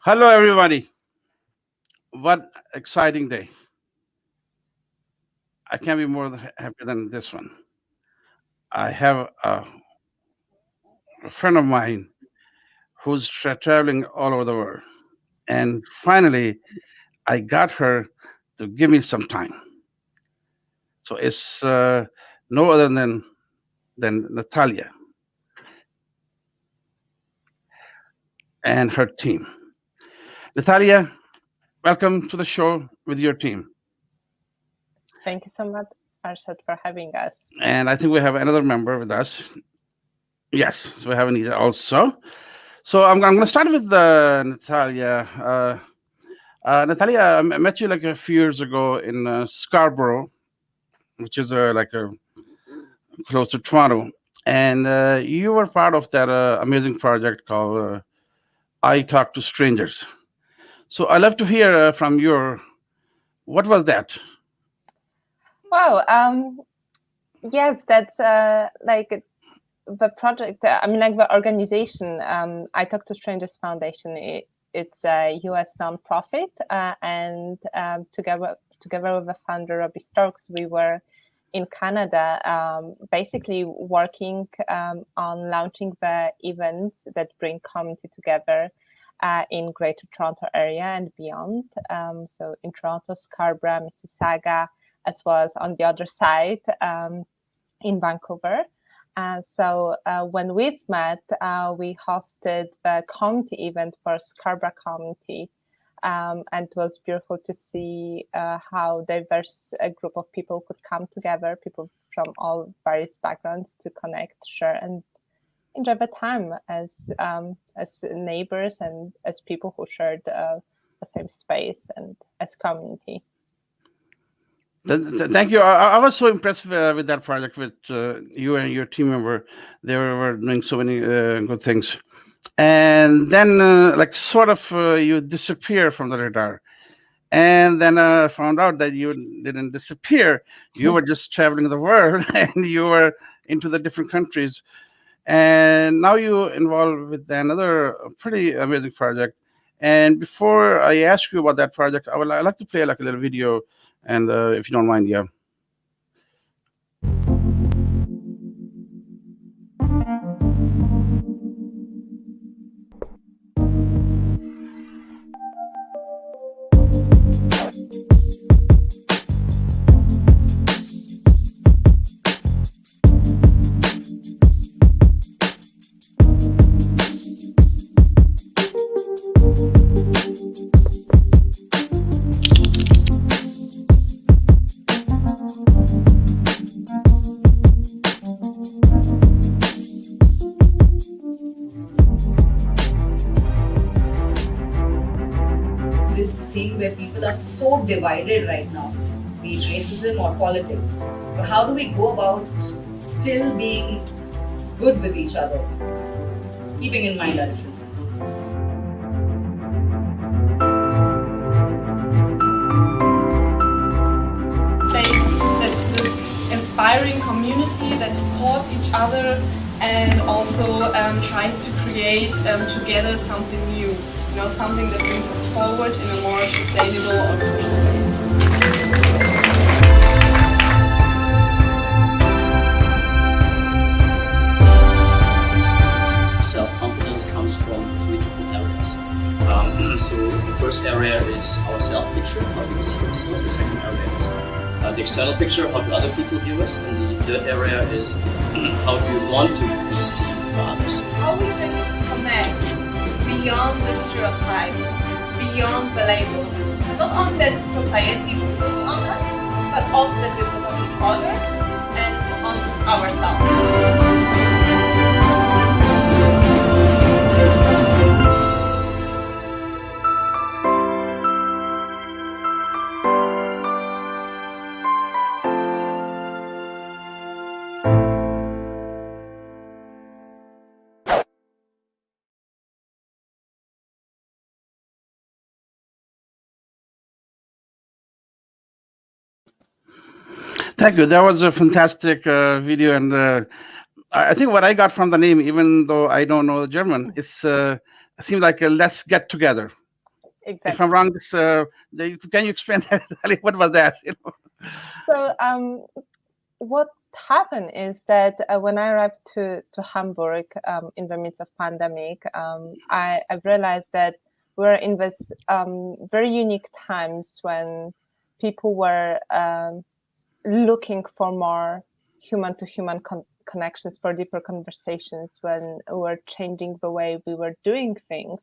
Hello, everybody. What exciting day. I can't be more happy than this one. I have a friend of mine who's traveling all over the world. And finally, I got her to give me some time. So it's no other than Natalia and her team. Natalia, welcome to the show with your team. Thank you so much, Arshad, for having us. And I think we have another member with us. Yes, so we have Anita also. So I'm going to start with Natalia. Natalia, I met you like a few years ago in Scarborough, which is like close to Toronto, and you were part of that amazing project called "I Talk to Strangers." So I love to hear from you. What was that? Wow. Yes, that's like the project. Like the organization. I Talk to Strangers Foundation. It's a U.S. nonprofit, and together with the founder Robbie Starks, we were in Canada, basically working on launching the events that bring community together in Greater Toronto area and beyond. So in Toronto, Scarborough, Mississauga, as well as on the other side in Vancouver. So when we've met, we hosted the community event for Scarborough community. And it was beautiful to see how diverse a group of people could come together, people from all various backgrounds to connect, share, and enjoy the time as neighbors and as people who shared the same space and as community. Thank you. I was so impressed with that project with you and your team member. They were doing so many good things. And then, like, sort of, you disappear from the radar. And then I found out that you didn't disappear. You were just traveling the world and you were into the different countries. And now you involved with another pretty amazing project. And before I ask you about that project, I'd like to play like a little video, and if you don't mind, yeah. So divided right now, be it racism or politics. But how do we go about still being good with each other, keeping in mind our differences? That's this inspiring community that support each other and also tries to create together something new. Something that brings us forward in a more sustainable or social way. Self-confidence comes from three different areas. So the first area is our self-picture, how do we see ourselves. The second area is the external picture, how do other people view us. And the third area is how do you want to be seen by others. How we can connect beyond the stereotypes, beyond the labels, not only that society puts on us, but also that we put on each other and on ourselves. Thank you. That was a fantastic video, and I think what I got from the name, even though I don't know the German, it seems like a let's get together. Exactly. If I'm wrong, can you explain that? What was that? So what happened is that when I arrived to Hamburg in the midst of pandemic, I realized that we're in this very unique times when people were looking for more human-to-human connections, for deeper conversations, when we were changing the way we were doing things,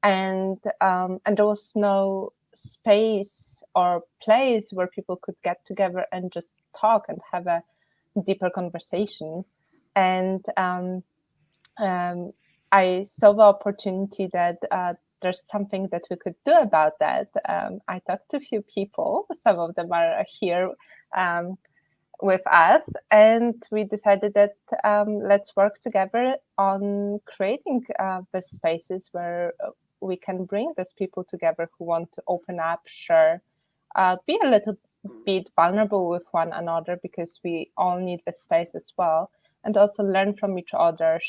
and there was no space or place where people could get together and just talk and have a deeper conversation. And I saw the opportunity that there's something that we could do about that. I talked to a few people, some of them are here with us, and we decided that let's work together on creating the spaces where we can bring those people together who want to open up, share, be a little bit vulnerable with one another, because we all need the space as well, and also learn from each other,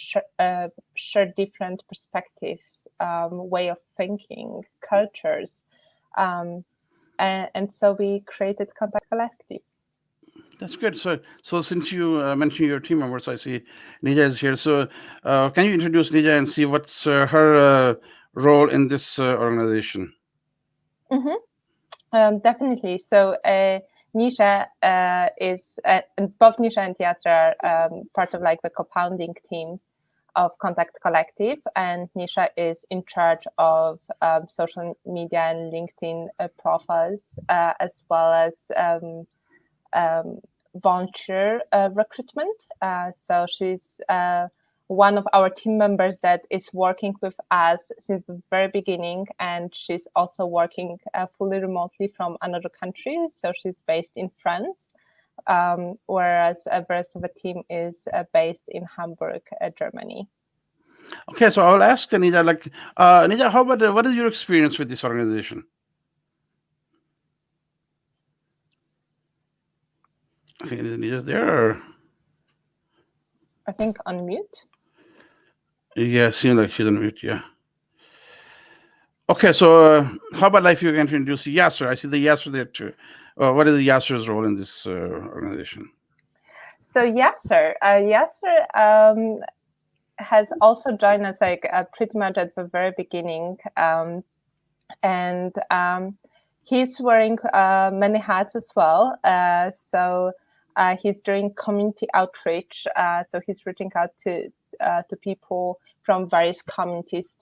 share different perspectives, way of thinking, cultures, and so we created Kontakt Kollektive. That's good. So since you mentioned your team members, I see Nija is here. So can you introduce Nija and see what's her role in this organization? Definitely. So Nisha is, and both Nisha and Yasser are part of like the co-founding team of Kontakt Kollektive, and Nisha is in charge of social media and LinkedIn profiles, as well as volunteer recruitment. So she's one of our team members that is working with us since the very beginning, and she's also working fully remotely from another country. So she's based in France, whereas the rest of the team is based in Hamburg, Germany. Okay, so I will ask Nija, Nija, how about what is your experience with this organization? I think Nija's there. Or... I think on mute. Yeah, seems like she's on mute. Yeah. Okay, so how about if you can introduce Yasser? I see the Yasser there too. What is Yasser's role in this organization? So Yasser has also joined us like pretty much at the very beginning, and he's wearing many hats as well. So he's doing community outreach. So he's reaching out to people from various communities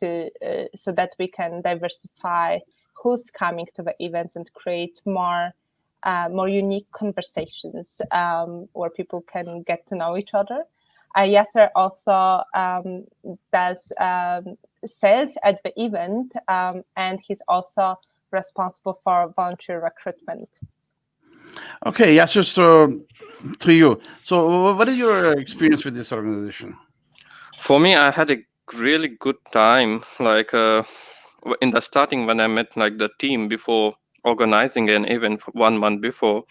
so that we can diversify who's coming to the events and create more unique conversations where people can get to know each other. Yasser also does sales at the event, and he's also responsible for volunteer recruitment. Okay, Yasser, so to you. So what is your experience with this organization? For me, I had a really good time. Like in the starting, when I met like the team before organizing an event 1 month before,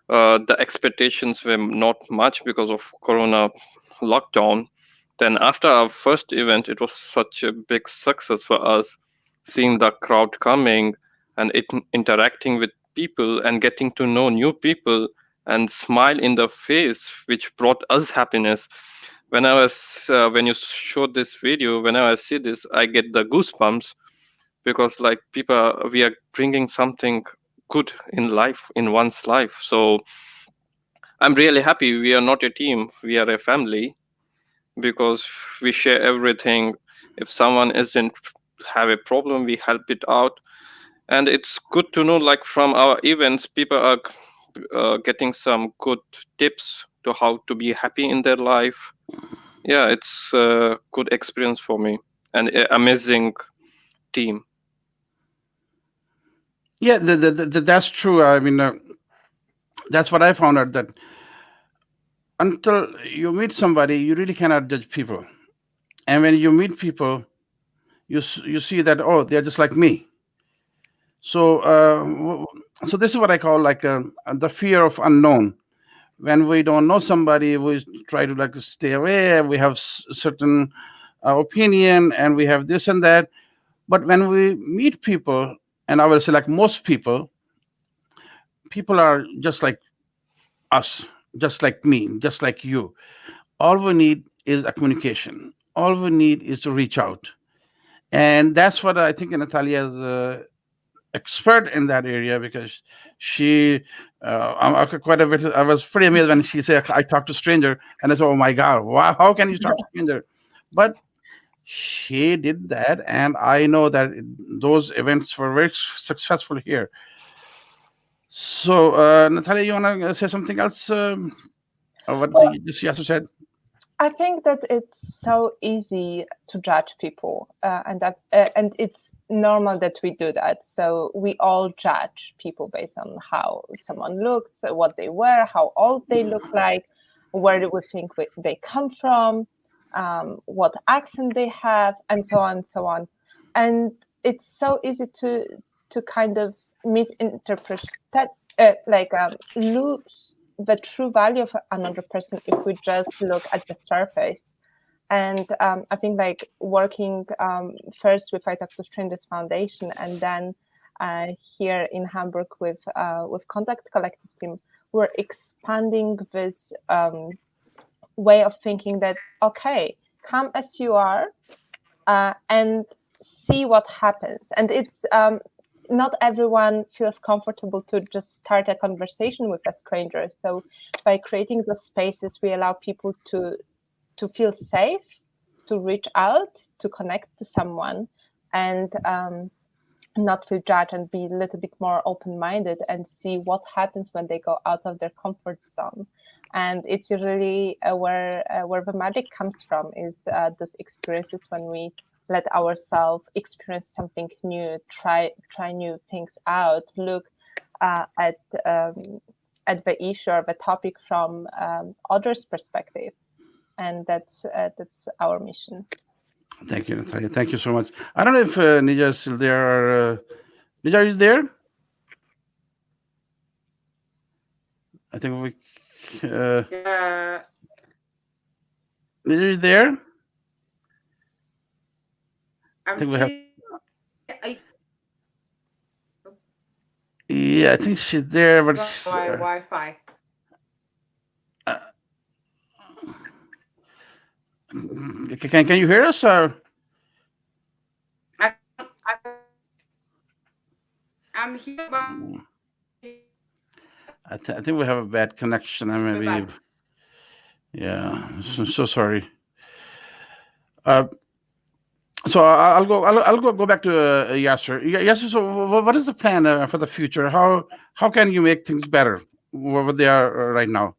the expectations were not much because of Corona lockdown. Then after our first event, it was such a big success for us, seeing the crowd coming and interacting with people and getting to know new people and smile in the face, which brought us happiness. When you showed this video, whenever I see this, I get the goosebumps, because like we are bringing something good in life, in one's life. So I'm really happy we are not a team, we are a family, because we share everything. If someone isn't have a problem, we help it out. And it's good to know, like from our events, people are getting some good tips to how to be happy in their life. Yeah, it's a good experience for me, and an amazing team. Yeah, that's true. I mean, that's what I found out, that until you meet somebody, you really cannot judge people. And when you meet people, you see that, oh, they're just like me. So so this is what I call like the fear of unknown. When we don't know somebody, we try to like stay away. We have certain opinion, and we have this and that. But when we meet people, and I will say like most people are just like us, just like me, just like you. All we need is a communication. All we need is to reach out. And that's what I think Natalia is expert in that area, because she, quite a bit, I was pretty amazed when she said, I talk to stranger, and I said, oh my God, wow, how can you talk to stranger? But she did that, and I know that those events were very successful here. So, Natalia, you want to say something else? Or what Well, just Yasu said? I think that it's so easy to judge people, and it's normal that we do that. So we all judge people based on how someone looks, what they wear, how old they look like, where do we think they come from, what accent they have, and so on and so on. And it's so easy to kind of misinterpret that, lose the true value of another person if we just look at the surface. And I think like working first with I Talk to Strangers Foundation, and then here in Hamburg with Kontakt Kollektive team, we're expanding this way of thinking that, okay, come as you are and see what happens. And it's not everyone feels comfortable to just start a conversation with a stranger. So by creating those spaces, we allow people to feel safe, to reach out, to connect to someone, and not feel judged, and be a little bit more open-minded and see what happens when they go out of their comfort zone. And it's usually where the magic comes from, is those experiences when we let ourselves experience something new, try new things out, look at the issue or the topic from others' perspective, and that's our mission. Thank you, Natalia. Thank you so much. I don't know if Nija is still there. Or, Nija, is there? I think we. Nija is there? I think we have. Yeah, I think she's there, but my Wi-Fi. Can you hear us? Or I'm here. But I think we have a bad connection. I maybe. Yeah, so sorry. So I'll go back to Yasser. Yasser, so what is the plan for the future? How can you make things better what they are right now?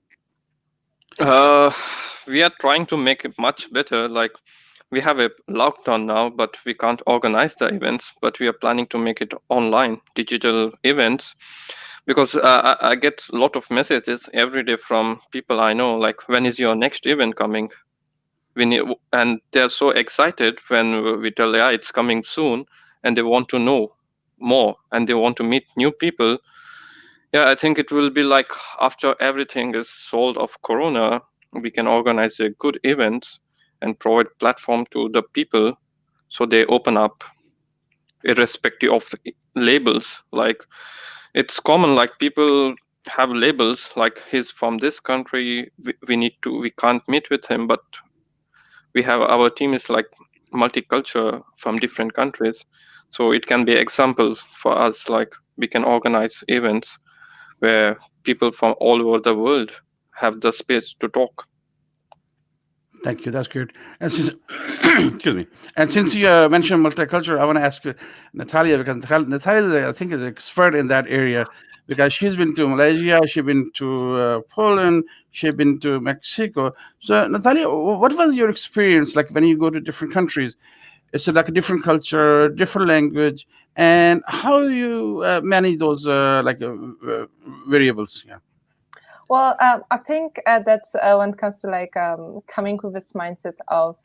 We are trying to make it much better. Like, we have a lockdown now, but we can't organize the events. But we are planning to make it online, digital events, because I get a lot of messages every day from people I know, like, when is your next event coming? And they're so excited when we tell, yeah, it's coming soon, and they want to know more, and they want to meet new people. Yeah, I think it will be like, after everything is solved of Corona, we can organize a good event and provide platform to the people, so they open up irrespective of labels. Like, it's common, like, people have labels, like, he's from this country, we can't meet with him, but we have, our team is like multicultural from different countries, so it can be example for us. Like, we can organize events where people from all over the world have the space to talk. Thank you. That's good. And since excuse me, and since you mentioned multicultural, I want to ask Natalia, because Natalia, I think, is an expert in that area, because she's been to Malaysia, she's been to Poland, she's been to Mexico. So, Natalia, what was your experience like when you go to different countries? Is it like a different culture, different language, and how you manage those variables? Yeah. Well, I think that's when it comes to like coming with this mindset of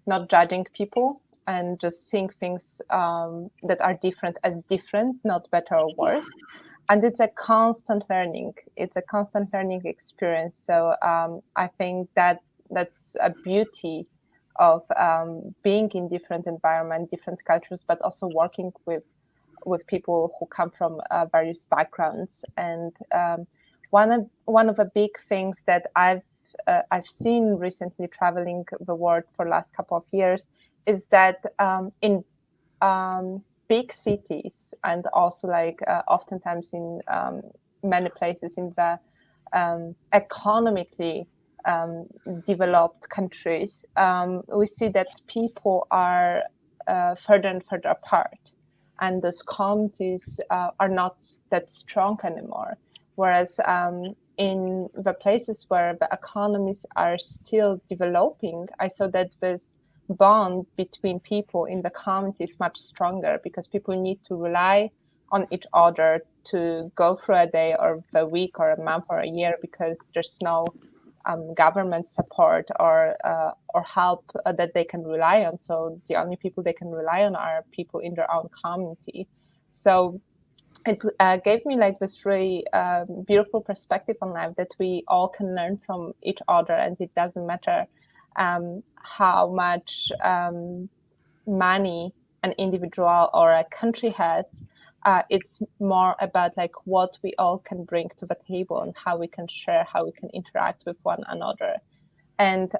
not judging people and just seeing things that are different as different, not better or worse. And it's a constant learning. It's a constant learning experience. So I think that's a beauty of being in different environments, different cultures, but also working with people who come from various backgrounds. And one of the big things that I've seen recently traveling the world for the last couple of years is that in big cities, and also like oftentimes in many places in the economically developed countries, we see that people are further and further apart, and those communities are not that strong anymore. Whereas in the places where the economies are still developing, I saw that this bond between people in the community is much stronger, because people need to rely on each other to go through a day or a week or a month or a year, because there's no government support or help that they can rely on. So the only people they can rely on are people in their own community. So it gave me like this really beautiful perspective on life, that we all can learn from each other, and it doesn't matter how much money an individual or a country has. It's more about like what we all can bring to the table and how we can share, how we can interact with one another. And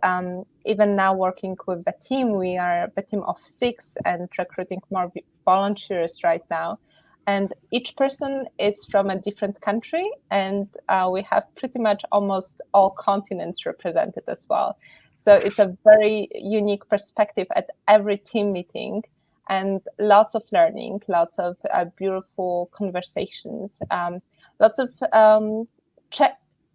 even now working with the team, we are a team of 6 and recruiting more volunteers right now. And each person is from a different country, and we have pretty much almost all continents represented as well. So it's a very unique perspective at every team meeting, and lots of learning, lots of beautiful conversations, lots of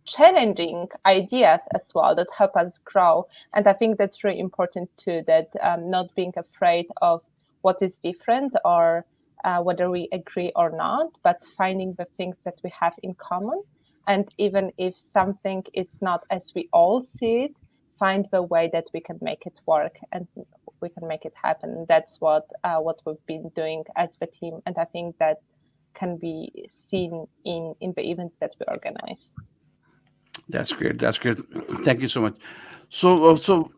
challenging ideas as well that help us grow. And I think that's really important too, that not being afraid of what is different or whether we agree or not, but finding the things that we have in common. And even if something is not as we all see it, find the way that we can make it work and we can make it happen. That's what we've been doing as the team. And I think that can be seen in the events that we organize. That's great. That's great. Thank you so much. So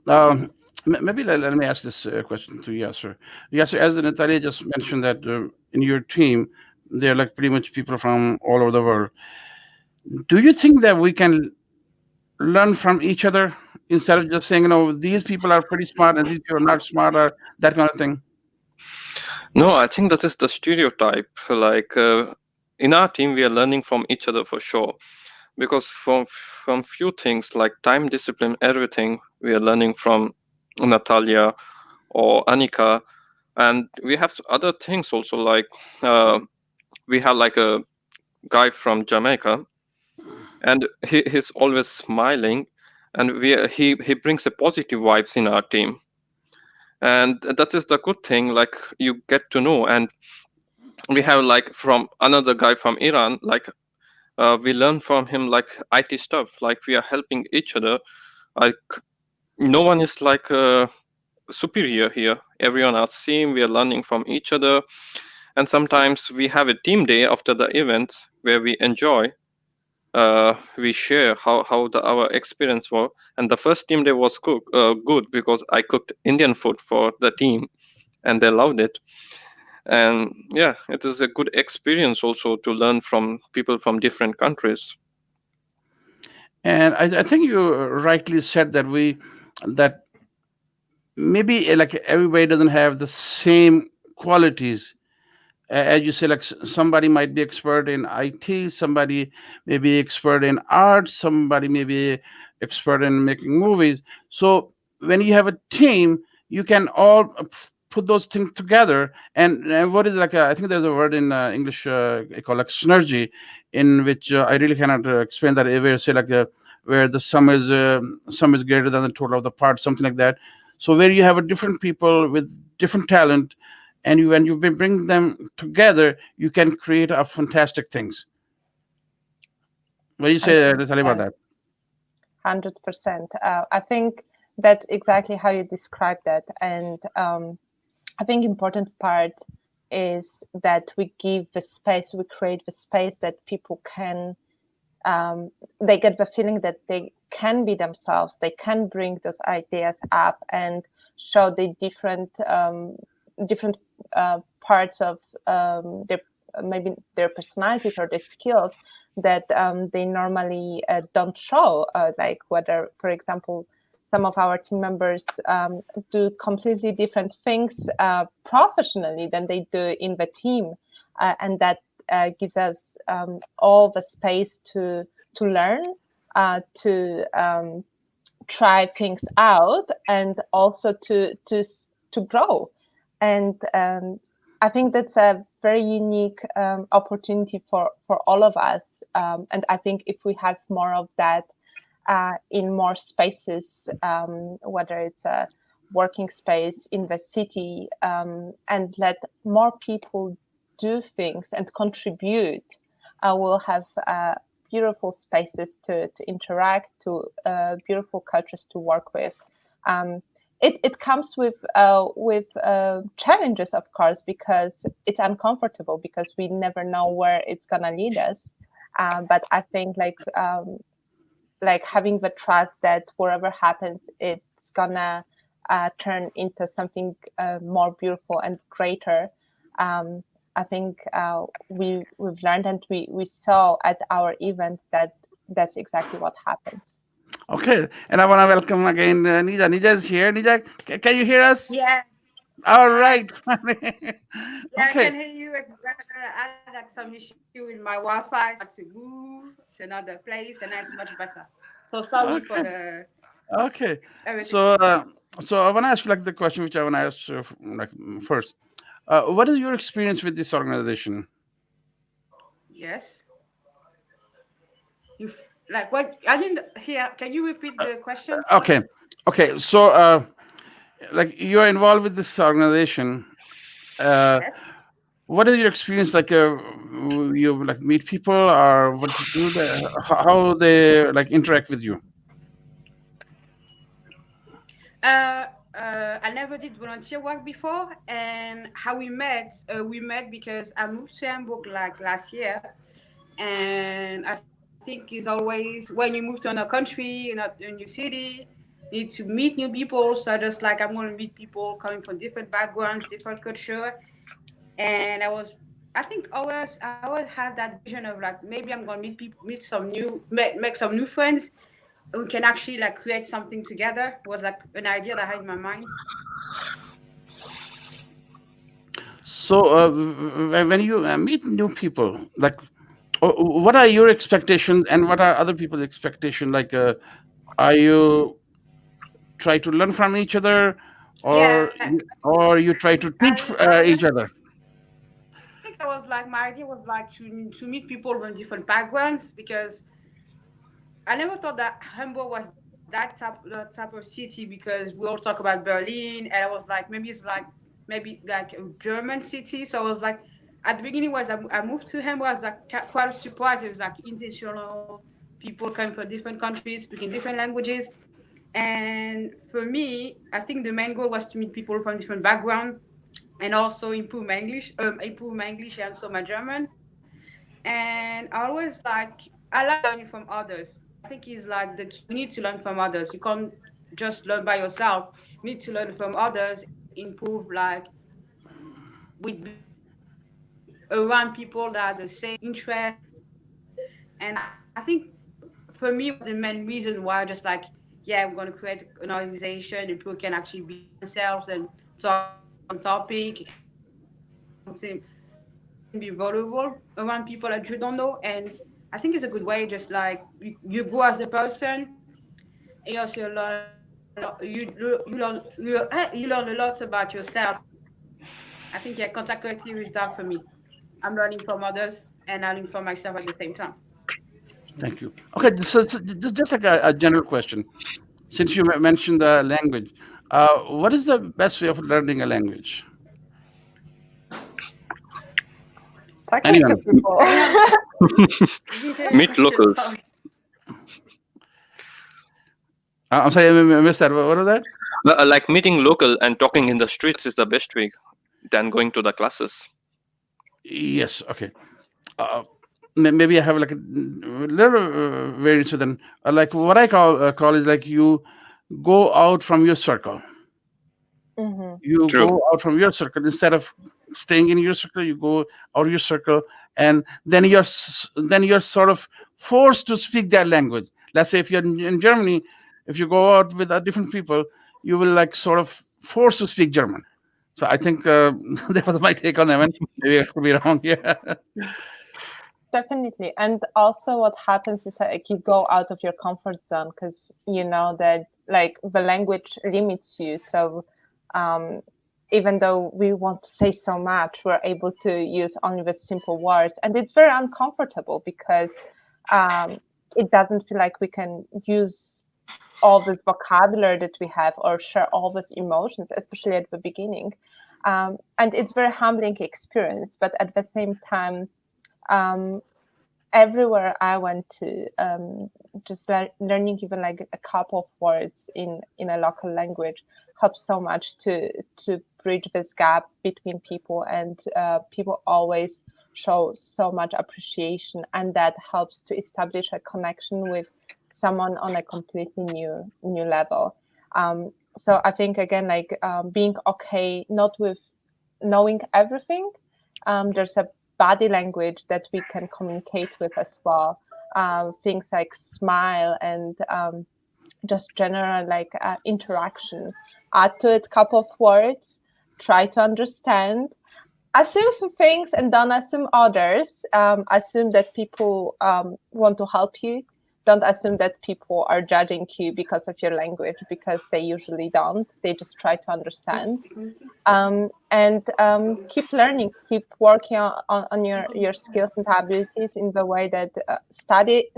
maybe let me ask this question to Yasser. Yasser, as Natalia just mentioned that in your team, they're like pretty much people from all over the world. Do you think that we can learn from each other instead of just saying, these people are pretty smart and these people are not smart, or that kind of thing? No, I think that is the stereotype. Like in our team, we are learning from each other for sure, because from few things like time, discipline, everything, we are learning from Natalia or Anika. And we have other things also, like we have like a guy from Jamaica, and he's always smiling, and he brings a positive vibes in our team. And that is the good thing, like you get to know. And we have like from another guy from Iran, like we learn from him like IT stuff, like we are helping each other. Like no one is like superior here, everyone are same, we are learning from each other. And sometimes we have a team day after the event where we enjoy, we share how our experience was. And the first team day was good, because I cooked Indian food for the team and they loved it. And yeah, it is a good experience also to learn from people from different countries. And I think you rightly said that maybe like everybody doesn't have the same qualities. As you say, like somebody might be expert in IT, somebody may be expert in art, somebody may be expert in making movies. So when you have a team, you can all put those things together. And what is like I think there's a word in English called like synergy, in which I really cannot explain that. Where say like where the sum is greater than the total of the parts, something like that. So where you have a different people with different talent, and when you bring them together, you can create a fantastic things. What do you say, Natalia, about that? 100%. I think that's exactly how you describe that. And I think important part is that we give the space, we create the space that people can, they get the feeling that they can be themselves, they can bring those ideas up and show the different parts of maybe their personalities or their skills that they normally don't show. Like whether, for example, some of our team members do completely different things professionally than they do in the team, and that gives us all the space to learn, to try things out, and also to grow. And I think that's a very unique opportunity for all of us. And I think if we have more of that in more spaces, whether it's a working space in the city, and let more people do things and contribute, we'll have beautiful spaces to interact, to beautiful cultures to work with. It comes with challenges, of course, because it's uncomfortable, because we never know where it's gonna lead us. But I think like having the trust that wherever happens, it's gonna turn into something more beautiful and greater. I think we've learned, and we saw at our events that that's exactly what happens. Okay, and I want to welcome again Nija. Nija is here. Nija, can you hear us? Yeah. All Hi. right. Yeah, I Okay. can hear you. I had like some issue with my Wi-Fi. I had to move to another place, and now it's much better. So sorry for Okay. the Okay. everything. So I want to ask you like the question which I want to ask first. What is your experience with this organization? Yes. You like what? I didn't hear. Can you repeat the question? Sorry. Okay. Okay. So like you're involved with this organization. Uh, Yes. what is your experience like? You like meet people, or what you do? How they like interact with you? I never did volunteer work before, and how we met because I moved to Hamburg like last year, and I think it's always when you move to another country, a new city, you need to meet new people. So I just like I'm gonna meet people coming from different backgrounds, different culture, and I think I always had that vision of like maybe I'm gonna meet people, meet some new, make some new friends. We can actually like create something together. Was like an idea that I had in my mind. So when you meet new people, like what are your expectations and what are other people's expectations? Like, are you try to learn from each other, Yeah, or you try to teach I each other? think I was like my idea was like to meet people from different backgrounds because I never thought that Hamburg was that type of city because we all talk about Berlin and I was like maybe like a German city. So I was like at the beginning was I moved to Hamburg, I was like quite surprised. It was like international people coming from different countries, speaking different languages. And for me, I think the main goal was to meet people from different backgrounds and also improve my English and also my German. And I always I like learning from others. I think it's like the key. You need to learn from others. You can't just learn by yourself. You need to learn from others, improve like with being around people that are the same interest. And I think for me was the main reason why I just like, yeah, we're gonna create an organization and people can actually be themselves and talk about different topic. It can be something you can be vulnerable around people that you don't know. And I think it's a good way, just like you grow as a person, and you also learn you learn a lot about yourself. I think yeah, contact collective is that for me. I'm learning from others and I learn from myself at the same time. Thank you. Okay, so just like a general question, since you mentioned the language, what is the best way of learning a language? Talking to Anyone? people. Anyone? I didn't hear your Meet question. locals. Sorry. I'm sorry, I missed that. What was that? Like meeting local and talking in the streets is the best way than going to the classes. Yes. Okay. Uh, Maybe I have like a little variance with them. Like what I call is like you go out from your circle. Mm-hmm. You True. go out from your circle instead of staying in your circle. You go out of your circle, and then you're sort of forced to speak that language. Let's say if you're in Germany, if you go out with different people, you will like sort of forced to speak German. So I think that was my take on that one. Maybe I could be wrong. Yeah. Definitely. And also what happens is like you go out of your comfort zone because you know that like the language limits you. So even though we want to say so much, we're able to use only the simple words. And it's very uncomfortable because it doesn't feel like we can use all this vocabulary that we have or share all these emotions, especially at the beginning. And it's very humbling experience, but at the same time, everywhere I went to, just learning even like a couple of words in a local language helps so much to bridge this gap between people, and people always show so much appreciation, and that helps to establish a connection with someone on a completely new level. So I think again, like being okay, not with knowing everything. There's a body language that we can communicate with as well. Things like smile and just general like interaction. Add to it a couple of words. Try to understand. Assume things and don't assume others. Assume that people want to help you. Don't assume that people are judging you because of your language, because they usually don't. They just try to understand. And keep learning, keep working on your skills and abilities in the way that study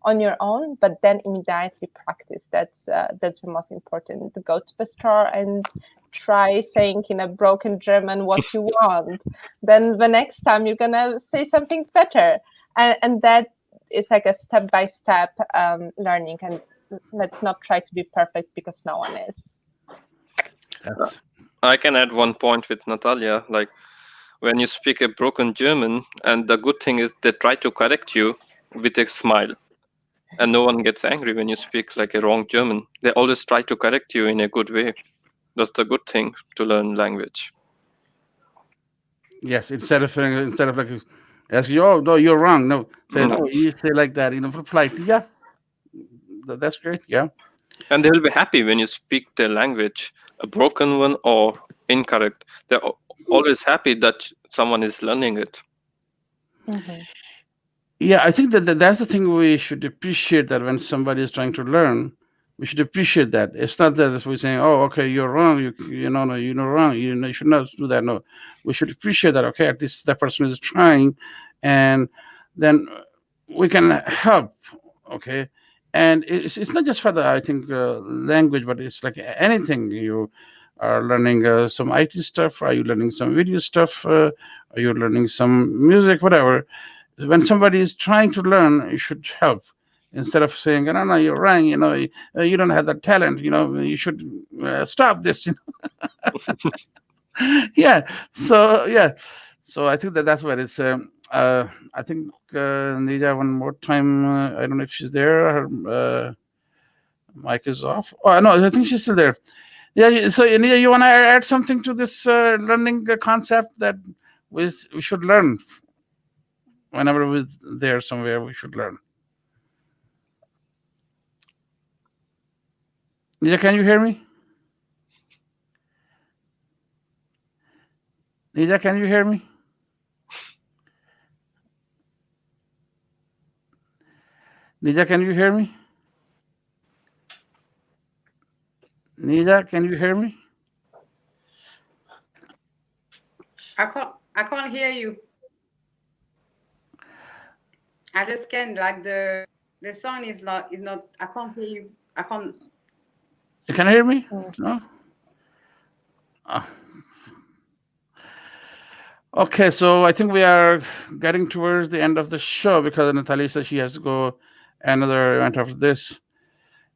on your own, but then immediately practice. That's the most important. Go to the store and try saying in a broken German what you want. Then the next time you're gonna say something better, and that is like a step-by-step learning. And let's not try to be perfect because no one is. I can add one point with Natalia. Like when you speak a broken German, and the good thing is they try to correct you with a smile, and no one gets angry when you speak like a wrong German. They always try to correct you in a good way. That's the good thing to learn language. Yes, instead of like ask you, oh no, you're wrong. No, say no, you say like that, for polite. Yeah, that's great. Yeah. And they'll be happy when you speak their language, a broken one or incorrect. They're always happy that someone is learning it. Mm-hmm. Yeah, I think that's the thing we should appreciate, that when somebody is trying to learn, we should appreciate that. It's not that we're saying, oh, okay, you're wrong. No, you're wrong. You should not do that. No, we should appreciate that. Okay, at least that person is trying, and then we can help. Okay, and it's not just for the, I think, language, but it's like anything. You are learning some IT stuff. Are you learning some video stuff? Are you learning some music? Whatever. When somebody is trying to learn, you should help, instead of saying, no, no, you're wrong, you don't have that talent, you should stop this. Yeah. So I think that's where it's I think Nija, one more time, I don't know if she's there. Her mic is off. Oh no, I think she's still there. Yeah. So Nija, you want to add something to this learning concept, that we should learn whenever we're there somewhere, we should learn? Nija, can you hear me? Nija, can you hear me? Nija, can you hear me? Nija, can you hear me? I can't hear you. I just can't, like the sound is not I can't hear you. I can't. You can hear me? No? Ah. Okay, so I think we are getting towards the end of the show, because Natalia says she has to go another event after this.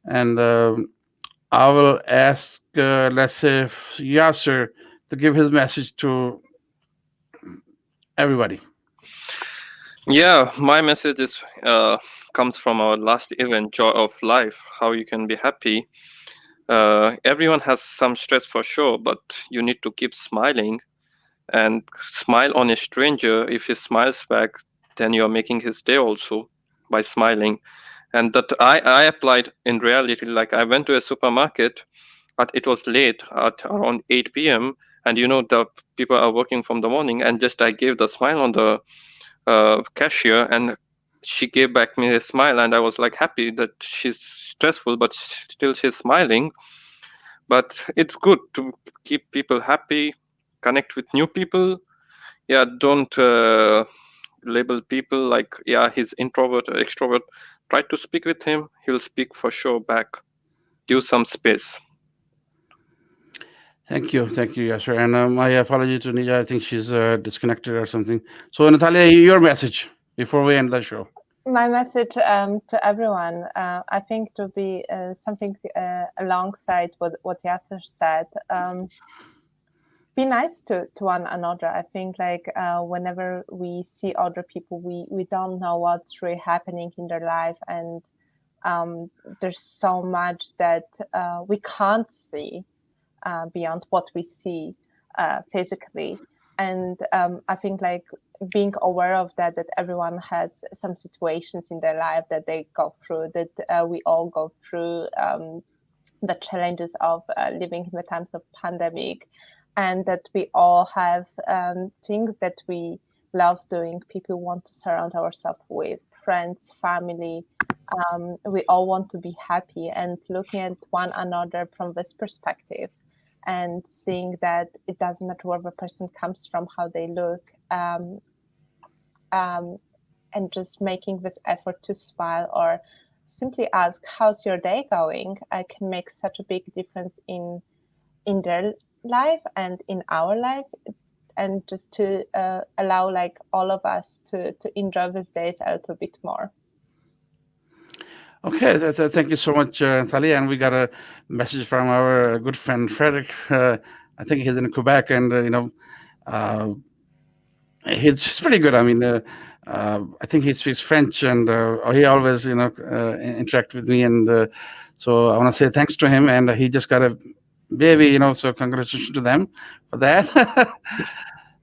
And I will ask, let's say, Yasser to give his message to everybody. Yeah, my message is comes from our last event, Joy of Life, how you can be happy. everyone has some stress for sure, but you need to keep smiling and smile on a stranger. If he smiles back, then you're making his day also by smiling. And that I applied in reality. Like I went to a supermarket, but it was late at around 8 p.m. And the people are working from the morning, and just I gave the smile on the cashier, and she gave back me a smile, and I was like happy that she's stressful, but still she's smiling. But it's good to keep people happy, connect with new people. Yeah, don't label people like, yeah, he's introvert or extrovert. Try to speak with him. He'll speak for sure back. Give some space. Thank you, Yasser. And my apology to Nija. I think she's disconnected or something. So, Natalia, your message before we end the show. My message to everyone, I think, to be something alongside what Yasser said. Be nice to one another. I think whenever we see other people, we don't know what's really happening in their life, and there's so much that we can't see beyond what we see physically. And I think being aware of that everyone has some situations in their life that they go through, that we all go through, the challenges of living in the times of pandemic, and that we all have things that we love doing, people want to surround ourselves with, friends, family. We all want to be happy, and looking at one another from this perspective and seeing that it doesn't matter where the person comes from, how they look, and just making this effort to smile or simply ask, how's your day going? I can make such a big difference in their life and in our life, and just to allow all of us to enjoy these days a little bit more. Okay, thank you so much, Thalia. And we got a message from our good friend Frederick. I think he's in Quebec, and he's pretty good. I mean, I think he speaks French, and he always interact with me, and so I want to say thanks to him. And he just got a baby, so congratulations to them for that.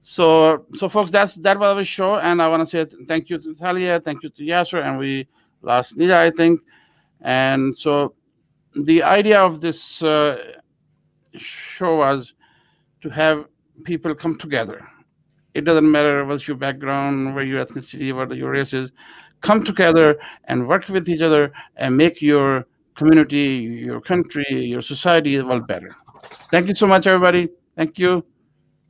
So folks, that was our show, and I want to say thank you to Thalia, thank you to Yasser, and we lost Nida, I think. And so the idea of this show was to have people come together. It doesn't matter what's your background, where your ethnicity, what your race is. Come together and work with each other and make your community, your country, your society a lot better. Thank you so much, everybody. Thank you.